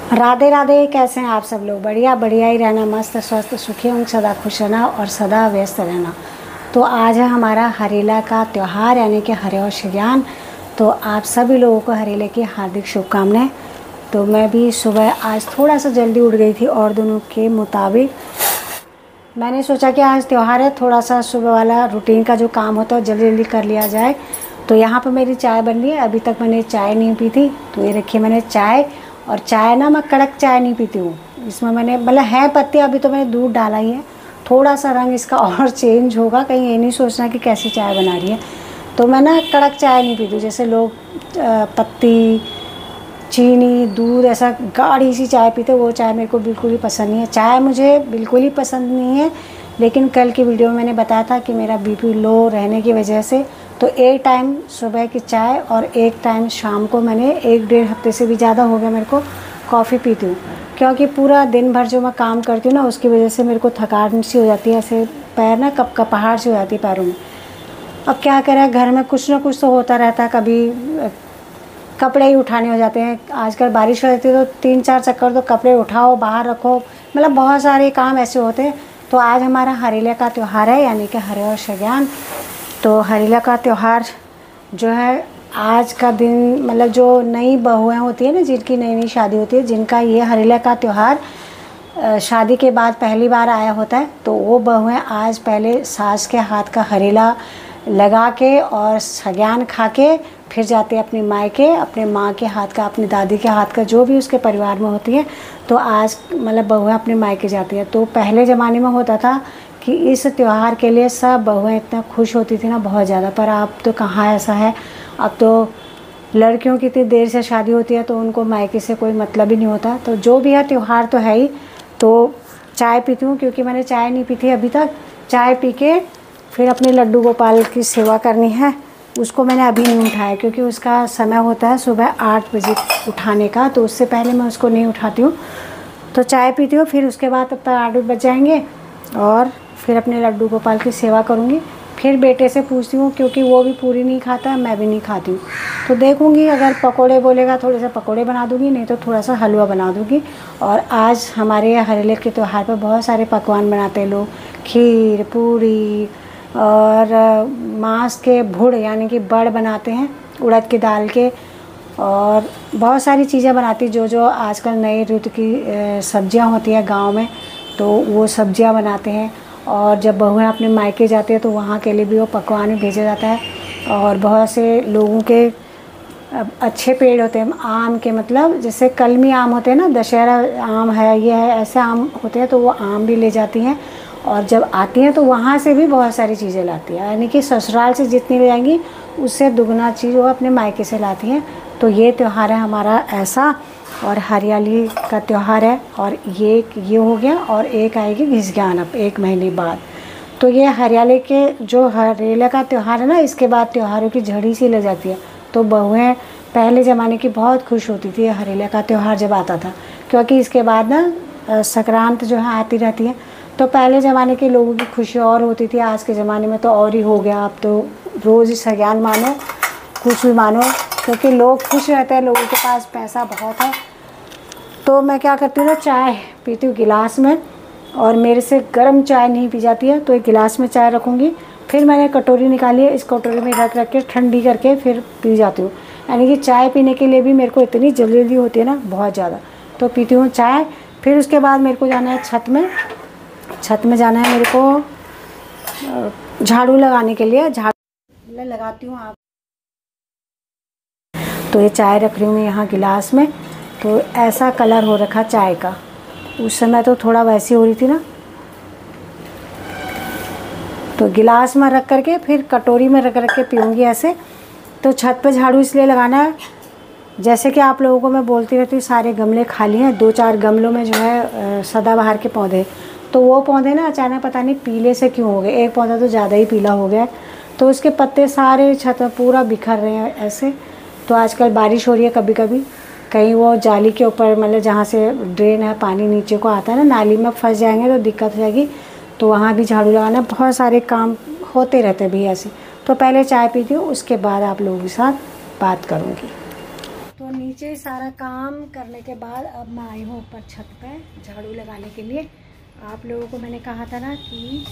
राधे राधे। कैसे हैं आप सब लोग? बढ़िया बढ़िया ही रहना, मस्त स्वस्थ सुखी होंगे, सदा खुश रहना और सदा व्यस्त रहना। तो आज है हमारा हरेला का त्यौहार यानी कि हरिओश ज्ञान। तो आप सभी लोगों को हरेले की हार्दिक शुभकामनाएं। तो मैं भी सुबह आज थोड़ा सा जल्दी उठ गई थी और दोनों के मुताबिक मैंने सोचा कि आज त्यौहार है, थोड़ा सा सुबह वाला रूटीन का जो काम होता है जल्दी जल्दी कर लिया जाए। तो यहाँ पर मेरी चाय बन रही है। अभी तक मैंने चाय नहीं पी थी, तो ये रखिए मैंने चाय। और चाय ना मैं कड़क चाय नहीं पीती हूँ, इसमें मैंने मतलब है पत्ती, अभी तो मैंने दूध डाला ही है। थोड़ा सा रंग इसका और चेंज होगा, कहीं ये नहीं सोचना कि कैसी चाय बना रही है। तो मैं ना कड़क चाय नहीं पीती, जैसे लोग पत्ती चीनी दूध ऐसा गाढ़ी सी चाय पीते, वो चाय मेरे को बिल्कुल ही पसंद नहीं है। चाय मुझे बिल्कुल ही पसंद नहीं है। लेकिन कल की वीडियो में मैंने बताया था कि मेरा बीपी लो रहने की वजह से तो एक टाइम सुबह की चाय और एक टाइम शाम को, मैंने 1-1.5 हफ्ते से भी ज़्यादा हो गया मेरे को कॉफ़ी पीती हूँ। क्योंकि पूरा दिन भर जो मैं काम करती हूँ ना, उसकी वजह से मेरे को थकान सी हो जाती है, ऐसे पैर ना कपकपाहट सी हो जाती है पैरों में। अब क्या करें, घर में कुछ ना कुछ तो होता रहता है। कभी कपड़े ही उठाने हो जाते हैं, आजकल बारिश हो जाती है तो 3-4 चक्कर तो कपड़े उठाओ बाहर रखो, मतलब बहुत सारे काम ऐसे होते हैं। तो आज हमारा हरेले का त्यौहार है यानी कि हरिओश ज्ञान। तो हरेला का त्यौहार जो है आज का दिन, मतलब जो नई बहुएँ होती है ना, जिनकी नई नई शादी होती है, जिनका ये हरेला का त्यौहार शादी के बाद पहली बार आया होता है, तो वो बहुएँ आज पहले सास के हाथ का हरेला लगा के और सज्ञान खा के फिर जाते हैं अपनी मायके, अपने माँ के हाथ का, अपनी दादी के हाथ का, जो भी उसके परिवार में होती है। तो आज मतलब बहुएँ अपने मायके जाती हैं। तो पहले ज़माने में होता था कि इस त्यौहार के लिए सब बहुएँ इतना खुश होती थी ना, बहुत ज़्यादा। पर अब तो कहाँ ऐसा है। अब तो लड़कियों की इतनी देर से शादी होती है तो उनको मायके से कोई मतलब ही नहीं होता। तो जो भी है त्यौहार तो है ही। तो चाय पीती हूँ क्योंकि मैंने चाय नहीं पी थी अभी तक। चाय पी के फिर अपने लड्डू गोपाल की सेवा करनी है। उसको मैंने अभी नहीं उठाया क्योंकि उसका समय होता है सुबह 8 बजे उठाने का, तो उससे पहले मैं उसको नहीं उठाती हूँ। तो चाय पीती हूँ, फिर उसके बाद तब तक 8 बज जाएंगे और फिर अपने लड्डू गोपाल की सेवा करूँगी। फिर बेटे से पूछती हूँ क्योंकि वो भी पूरी नहीं खाता है, मैं भी नहीं खाती हूँ। तो देखूँगी, अगर पकोड़े बोलेगा थोड़े से पकोड़े बना दूँगी, नहीं तो थोड़ा सा हलवा बना दूँगी। और आज हमारे यहाँ हरेले के त्यौहार पर बहुत सारे पकवान बनाते हैं लोग, खीर पूरी और मांस के भुड़ यानी कि बड़ बनाते हैं उड़द की दाल के, और बहुत सारी चीज़ें बनाती जो जो आजकल नए ऋतु की सब्जियां होती हैं गांव में, तो वो सब्जियां बनाते हैं। और जब बहुएं अपने मायके जाते हैं तो वहाँ के लिए भी वो पकवान भेजा जाता है। और बहुत से लोगों के अच्छे पेड़ होते हैं आम के, मतलब जैसे कलमी आम होते हैं ना, दशहरा आम है, ये है, ऐसे आम होते हैं, तो वो आम भी ले जाती हैं। और जब आती हैं तो वहाँ से भी बहुत सारी चीज़ें लाती हैं, यानी कि ससुराल से जितनी ले जाएंगी उससे दुगना चीज़ वो अपने मायके से लाती हैं। तो ये त्यौहार है हमारा ऐसा। और हरियाली का त्यौहार है। और ये हो गया, और एक आएगी घिसज्ञान अब 1 महीने बाद। तो ये हरियाली के जो हरेला का त्यौहार है ना, इसके बाद त्योहारों की झड़ी सी लग जाती है। तो बहुएँ पहले ज़माने की बहुत खुश होती थी हरेला का त्यौहार जब आता था, क्योंकि इसके बाद ना संक्रांत जो है आती रहती है। तो पहले ज़माने के लोगों की खुशी और होती थी, आज के ज़माने में तो और ही हो गया। अब तो रोज़ ही सज्ञान मानो, कुछ भी मानो, क्योंकि लोग खुश रहते हैं, लोगों के पास पैसा बहुत है। तो मैं क्या करती हूँ ना, चाय पीती हूँ गिलास में, और मेरे से गर्म चाय नहीं पी जाती है, तो एक गिलास में चाय रखूँगी। फिर मैंने कटोरी निकाली है, इस कटोरी में रख के ठंडी करके फिर पी जाती हूँ। यानी कि चाय पीने के लिए भी मेरे को इतनी जल्दी होती है ना, बहुत ज़्यादा, तो पीती हूँ चाय। फिर उसके बाद मेरे को जाना है छत में जाना है मेरे को झाड़ू लगाने के लिए। झाड़ू लगाती हूँ आप। तो ये चाय रख रही हूँ यहाँ गिलास में। तो ऐसा कलर हो रखा चाय का, उस समय तो थोड़ा वैसी हो रही थी ना। तो गिलास में रख करके फिर कटोरी में रख के पीऊँगी ऐसे। तो छत पे झाड़ू इसलिए लगाना है, जैसे कि आप लोगों को मैं बोलती रहती हूँ, सारे गमले खाली हैं, 2-4 गमलों में जो है सदाबहार के पौधे, तो वो पौधे ना अचानक पता नहीं पीले से क्यों हो गए। एक पौधा तो ज़्यादा ही पीला हो गया, तो उसके पत्ते सारे छत में पूरा बिखर रहे हैं ऐसे। तो आजकल बारिश हो रही है, कभी कभी कहीं वो जाली के ऊपर, मतलब जहाँ से ड्रेन है पानी नीचे को आता है ना, नाली में फंस जाएंगे तो दिक्कत हो जाएगी। तो वहाँ भी झाड़ू लगाना, बहुत सारे काम होते रहते हैं भी ऐसे। तो पहले चाय पीती हूँ, उसके बाद आप लोगों के साथ बात करूँगी। तो नीचे सारा काम करने के बाद अब मैं आई हूँ ऊपर छत पे झाड़ू लगाने के लिए। आप लोगों को मैंने कहा था ना कि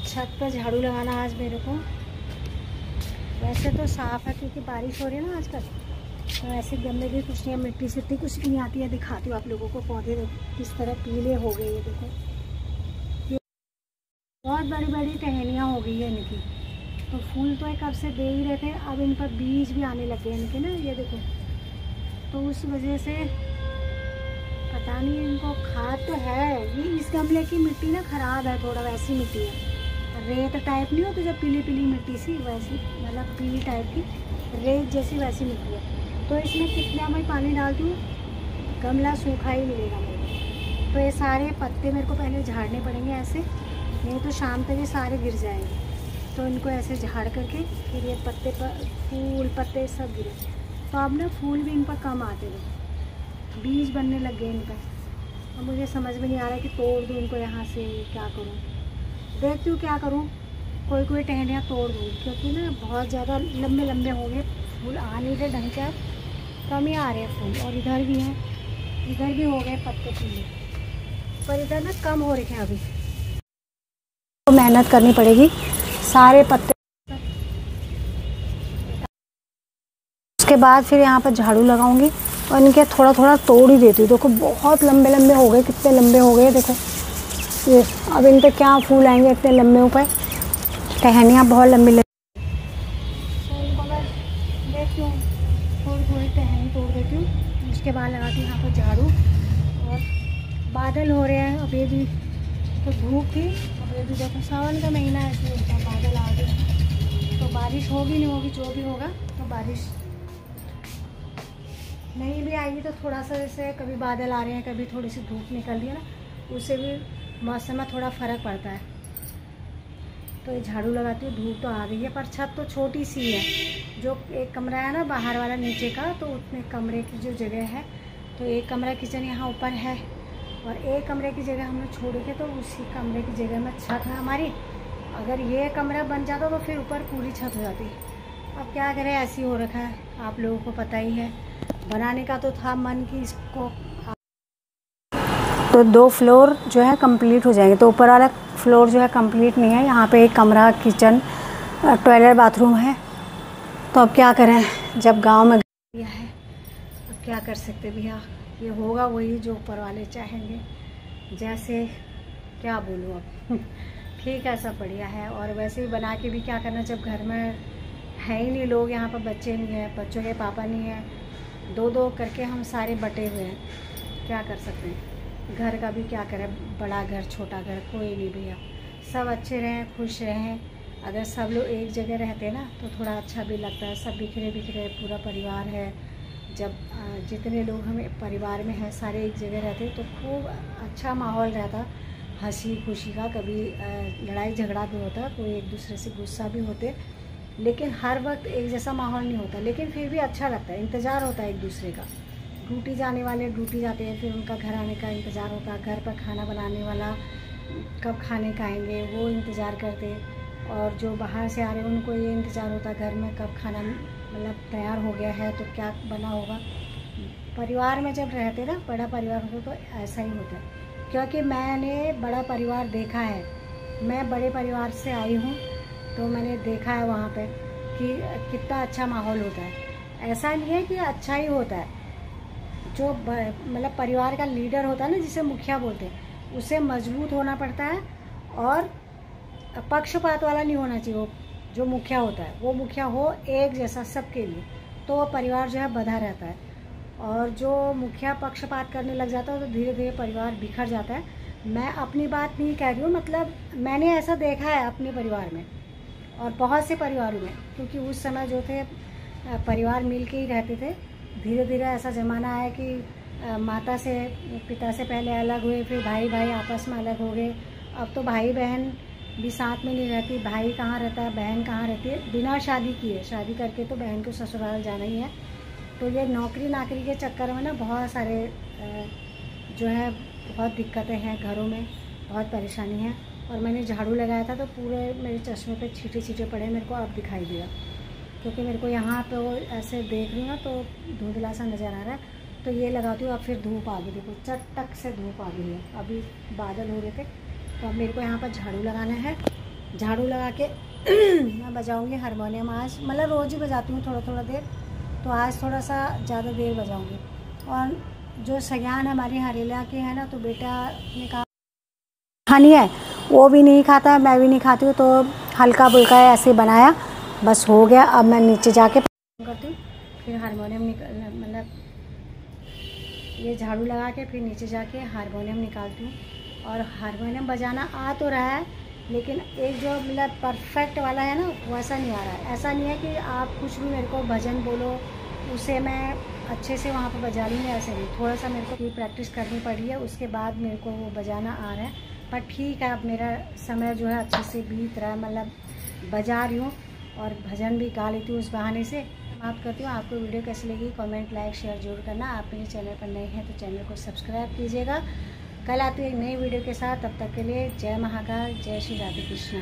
छत पर झाड़ू लगाना आज मेरे को। वैसे तो साफ़ है क्योंकि बारिश हो रही है ना आजकल, तो ऐसे गंदगी कुछ नहीं है, मिट्टी सिट्टी कुछ नहीं आती है। दिखाती हूँ आप लोगों को, पौधे किस तरह पीले हो गए। ये देखो, ये बहुत बड़ी बड़ी टहनियाँ हो गई है इनकी। तो फूल तो कब से दे ही रहे थे, अब इन पर बीज भी आने लग गए इनके ना, ये देखो। तो उस वजह से पता नहीं, इनको खाद तो है। ये इस गमले की मिट्टी ना ख़राब है थोड़ा, वैसी मिट्टी है, रेत टाइप नहीं होती जब पीली पीली मिट्टी सी, वैसी मतलब पीली टाइप की रेत जैसी वैसी मिट्टी है। तो इसमें कितना मैं पानी डालती हूँ, गमला सूखा ही मिलेगा मेरे को। तो ये सारे पत्ते मेरे को पहले झाड़ने पड़ेंगे ऐसे, नहीं तो शाम तक ये सारे गिर जाएंगे। तो इनको ऐसे झाड़ करके फिर ये पत्ते पर फूल पत्ते सब गिरे। तो अब ना फूल भी इन पर कम आते रहे, बीज बनने लग गए इन पर। अब मुझे समझ में नहीं आ रहा है कि तोड़ दूँ इनको यहाँ से, क्या करूँ। देखती हूँ क्या करूँ, कोई टहनियाँ तोड़ दूँ, क्योंकि ना बहुत ज़्यादा लंबे लंबे हो गए फूल, आ नहीं रहे ढंग से, कम ही आ रहे हैं फूल। और इधर भी हैं, इधर भी हो गए पत्ते पीले, पर इधर ना कम हो रहे हैं अभी। तो मेहनत करनी पड़ेगी सारे पत्ते। उसके बाद फिर यहाँ पर झाड़ू लगाऊंगी और इनके थोड़ा थोड़ा तोड़ ही देती हूँ। देखो बहुत लंबे लंबे हो गए, कितने लंबे हो गए देखो ये। अब इन पे क्या फूल आएंगे इतने लंबे ऊपर, टहनियाँ बहुत लंबी लंबी। देखती हूँ थोड़ी थोड़ी टहनी तोड़ देती हूँ, उसके बाद लगाती हूँ यहाँ पर झाड़ू। और बादल हो रहे हैं, अभी भी तो धूप थी, अभी भी देखो सावन का महीना है, इसलिए बादल आ गए। तो बारिश होगी नहीं होगी, जो भी होगा। तो बारिश नहीं भी आएगी तो थोड़ा सा जैसे कभी बादल आ रहे हैं, कभी थोड़ी सी धूप निकल रही है ना, उससे भी मौसम में थोड़ा फ़र्क पड़ता है। तो ये झाड़ू लगाती हूँ, धूप तो आ गई है, पर छत तो छोटी सी है। जो एक कमरा है ना बाहर वाला नीचे का, तो उतने कमरे की जो जगह है, तो एक कमरा किचन यहाँ ऊपर है और एक कमरे की जगह हमने छोड़ी है, तो उसी कमरे की जगह में छत है हमारी। अगर ये कमरा बन जाता तो फिर ऊपर पूरी छत हो जाती। अब क्या करें, ऐसी हो रखा है, आप लोगों को पता ही है। बनाने का तो था मन कि इसको, तो 2 फ्लोर जो है कंप्लीट हो जाएंगे। तो ऊपर वाला फ्लोर जो है कंप्लीट नहीं है, यहाँ पे एक कमरा किचन टॉयलेट बाथरूम है। तो अब क्या करें, जब गांव में दिया है, अब क्या कर सकते भैया, ये होगा वही जो ऊपर वाले चाहेंगे। जैसे क्या बोलूँ अब ठीक है, सब बढ़िया है। और वैसे ही बना के भी क्या करना, जब घर में है ही नहीं लोग, यहाँ पर बच्चे नहीं हैं, बच्चों के पापा नहीं हैं, 2-2 करके हम सारे बटे हुए हैं, क्या कर सकते हैं। घर का भी क्या करें, बड़ा घर छोटा घर कोई नहीं भैया, सब अच्छे रहें खुश रहें। अगर सब लोग एक जगह रहते ना तो थोड़ा अच्छा भी लगता है। सब बिखरे बिखरे पूरा परिवार है, जब जितने लोग हमें परिवार में हैं सारे एक जगह रहते तो खूब अच्छा माहौल रहता, हंसी खुशी का। कभी लड़ाई झगड़ा भी होता, कोई एक दूसरे से गुस्सा भी होते, लेकिन हर वक्त एक जैसा माहौल नहीं होता। लेकिन फिर भी अच्छा लगता है, इंतज़ार होता है एक दूसरे का। ड्यूटी जाने वाले ड्यूटी जाते हैं, फिर उनका घर आने का इंतज़ार होता है। घर पर खाना बनाने वाला कब खाने का आएंगे वो इंतज़ार करते, और जो बाहर से आ रहे हैं उनको ये इंतज़ार होता है घर में कब खाना मतलब तैयार हो गया है, तो क्या बना होगा। परिवार में जब रहते ना, बड़ा परिवार होता तो ऐसा ही होता है। क्योंकि मैंने बड़ा परिवार देखा है, मैं बड़े परिवार से आई हूँ, तो मैंने देखा है वहाँ पे कि कितना अच्छा माहौल होता है। ऐसा नहीं है कि अच्छा ही होता है, जो मतलब परिवार का लीडर होता है ना, जिसे मुखिया बोलते हैं, उसे मजबूत होना पड़ता है और पक्षपात वाला नहीं होना चाहिए। वो जो मुखिया होता है वो मुखिया हो एक जैसा सबके लिए, तो वो परिवार जो है बंधा रहता है। और जो मुखिया पक्षपात करने लग जाता है तो धीरे धीरे परिवार बिखर जाता है। मैं अपनी बात नहीं कह रही हूँ, मतलब मैंने ऐसा देखा है अपने परिवार में और बहुत से परिवारों में, क्योंकि उस समय जो थे परिवार मिल के ही रहते थे। धीरे धीरे ऐसा ज़माना आया कि माता से पिता से पहले अलग हुए, फिर भाई भाई आपस में अलग हो गए। अब तो भाई बहन भी साथ में नहीं रहती, भाई कहाँ रहता है, बहन कहाँ रहती है, बिना शादी किए। शादी करके तो बहन को ससुराल जाना ही है। तो ये नौकरी नाकरी के चक्कर में ना बहुत सारे जो है बहुत दिक्कतें हैं घरों में, बहुत परेशानी है। और मैंने झाड़ू लगाया था तो पूरे मेरे चश्मे पे छींटे छींटे पड़े, मेरे को अब दिखाई दिया क्योंकि मेरे को यहाँ पे वो ऐसे देख रही हूँ ना तो धुंधला सा नज़र आ रहा है, तो ये लगाती हूँ। अब फिर धूप आ गई, देखो चटक से धूप आ गई है। अभी बादल हो रहे थे, तो अब मेरे को यहाँ पर झाड़ू लगाना है। झाड़ू लगा के मैं बजाऊँगी हारमोनियम आज, मतलब रोज़ ही बजाती हूँ थोड़ा थोड़ा देर, तो आज थोड़ा सा ज़्यादा देर बजाऊँगी। और जो सयान हमारी हरेला की है ना, तो बेटा ने कहा खानी है, वो भी नहीं खाता, मैं भी नहीं खाती हूँ, तो हल्का फुल्का ऐसे बनाया, बस हो गया। अब मैं नीचे जाके करती हूँ, फिर हारमोनियम मतलब ये झाड़ू लगा के फिर नीचे जाके हारमोनियम निकालती हूँ। और हारमोनियम बजाना आ तो रहा है, लेकिन एक जो मतलब परफेक्ट वाला है ना, वैसा नहीं आ रहा है। ऐसा नहीं है कि आप कुछ भी मेरे को भजन बोलो उसे मैं अच्छे से वहाँ पर बजा लूँगी, ऐसे नहीं। थोड़ा सा मेरे को प्रैक्टिस करनी पड़ी है, उसके बाद मेरे को वो बजाना आ रहा है। पर ठीक है, अब मेरा समय जो है अच्छे से बीत रहा है, मतलब बजा रही हूँ और भजन भी गा लेती हूँ उस बहाने से। बात करती हूँ, आपको वीडियो कैसी लगी कमेंट लाइक शेयर जरूर करना। आप मेरे चैनल पर नए हैं तो चैनल को सब्सक्राइब कीजिएगा। कल आती हूँ एक नई वीडियो के साथ, तब तक के लिए जय महाकाल, जय श्री राधे कृष्णा।